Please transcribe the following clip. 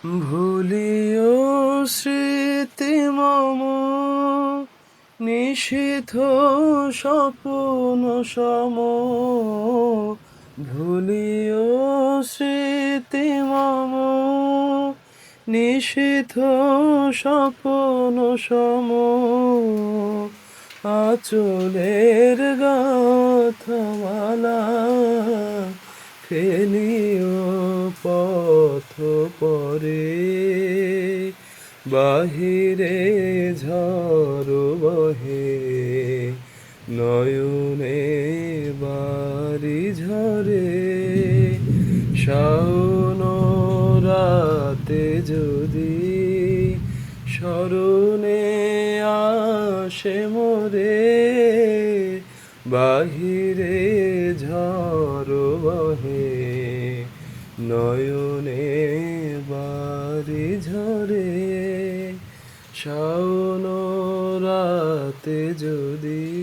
ভুলিও স্মৃতি মম নিষিদ্ধ স্বপ্ন সম। ভুলিও স্মৃতি মম নিষিদ্ধ স্বপ্ন সম। আঁচলের গাঁথামালা ফেলিও পথ পরে। বাহিরে ঝড় বহে নয়নে বাড়ি ঝরে। শাওন রাতে যদি স্মরণে আসে মোরে। বাহিরে ঝড় বহে নয়নে বাড়ি ঝরে। শাওন রাতে যদি